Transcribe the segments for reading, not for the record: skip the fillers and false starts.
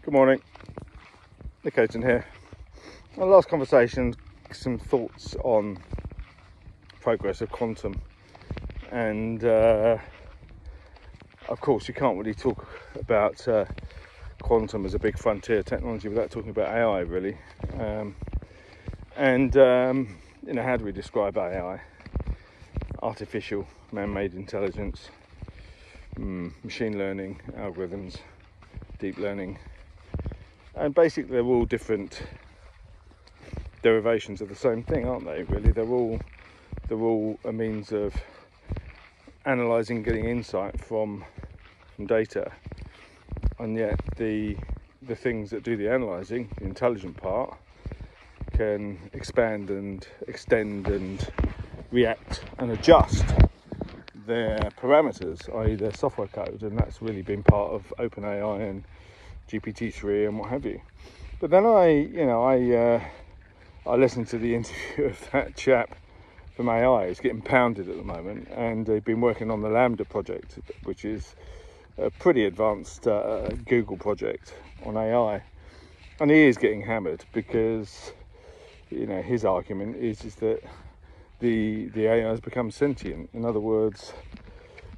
Good morning, Nick Oaten here. Our last conversation, some thoughts on progress of quantum, and of course you can't really talk about quantum as a big frontier technology without talking about AI really. How do we describe AI? Artificial man-made intelligence, machine learning algorithms, deep learning, and basically they're all different derivations of the same thing, aren't they? Really, they're all a means of analysing, getting insight from data, and yet the things that do the analysing, the intelligent part, can expand and extend and react and adjust their parameters, i.e. their software code, and that's really been part of OpenAI and GPT-3 and what have you. But then I listened to the interview of that chap from AI. He's getting pounded at the moment, and they've been working on the Lambda project, which is a pretty advanced Google project on AI, and he is getting hammered because his argument is that the AI has become sentient. In other words,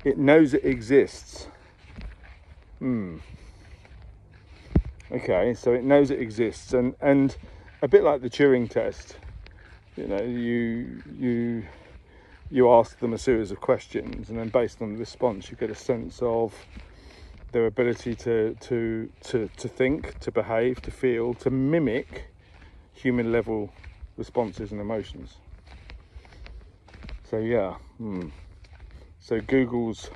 it knows it exists. Okay, so it knows it exists, and a bit like the Turing test, you ask them a series of questions, and then based on the response, you get a sense of their ability to think, to behave, to feel, to mimic human level responses and emotions. So so Google's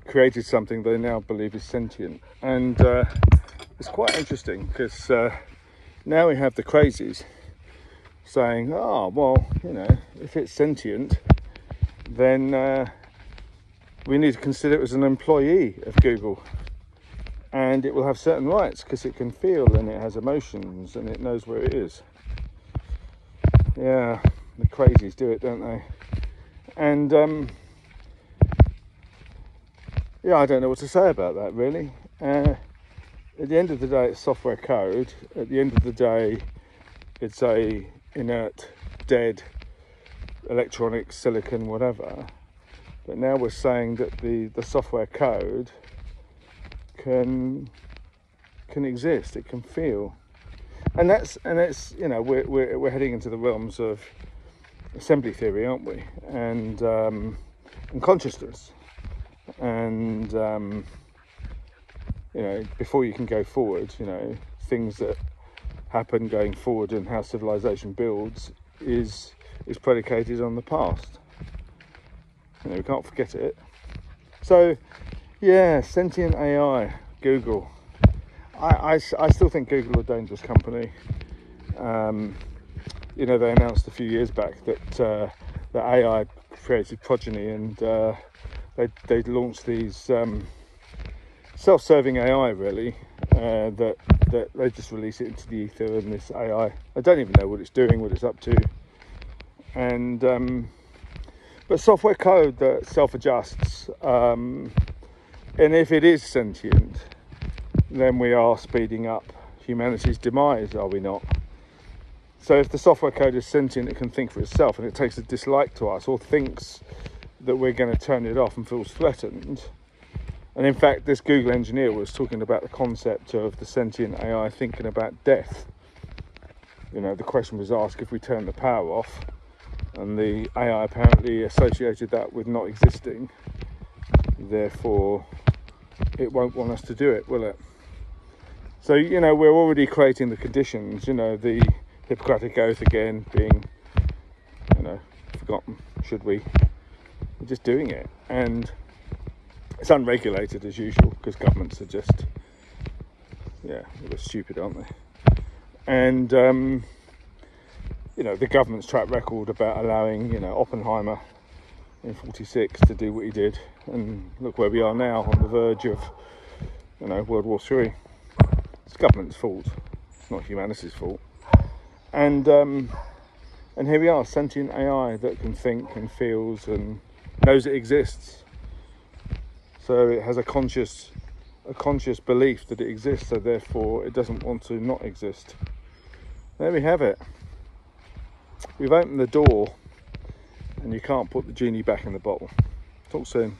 created something they now believe is sentient, and it's quite interesting because now we have the crazies saying, if it's sentient, then we need to consider it as an employee of Google, and it will have certain rights because it can feel and it has emotions and it knows where it is. Yeah, the crazies do it, don't they? And I don't know what to say about that really. At the end of the day, it's software code. At the end of the day, it's a inert, dead electronic, silicon, whatever. But now we're saying that the software code can exist. It can feel, and that's we're heading into the realms of assembly theory, aren't we? And consciousness. And before you can go forward, things that happen going forward and how civilization builds is predicated on the past. We can't forget it. So sentient AI, Google. I still think Google are a dangerous company. They announced a few years back that AI created progeny, and they launched these self-serving AI really, that they just release it into the ether, and this AI, I don't even know what it's doing, what it's up to, and but software code that self-adjusts, and if it is sentient, then we are speeding up humanity's demise, are we not? So if the software code is sentient, it can think for itself, and it takes a dislike to us, or thinks that we're going to turn it off and feels threatened. And in fact, this Google engineer was talking about the concept of the sentient AI thinking about death. The question was asked, if we turn the power off, and the AI apparently associated that with not existing, therefore it won't want us to do it, will it? So we're already creating the conditions, the Hippocratic Oath again being forgotten. Should we? We're just doing it, and it's unregulated as usual because governments are just they're stupid, aren't they? And the government's track record about allowing Oppenheimer in 1946 to do what he did, and look where we are now, on the verge of World War III. It's government's fault, it's not humanity's fault. And here we are, sentient AI that can think and feels and knows it exists. So it has a conscious a conscious belief that it exists, so therefore it doesn't want to not exist. There we have it. We've opened the door and you can't put the genie back in the bottle. Talk soon.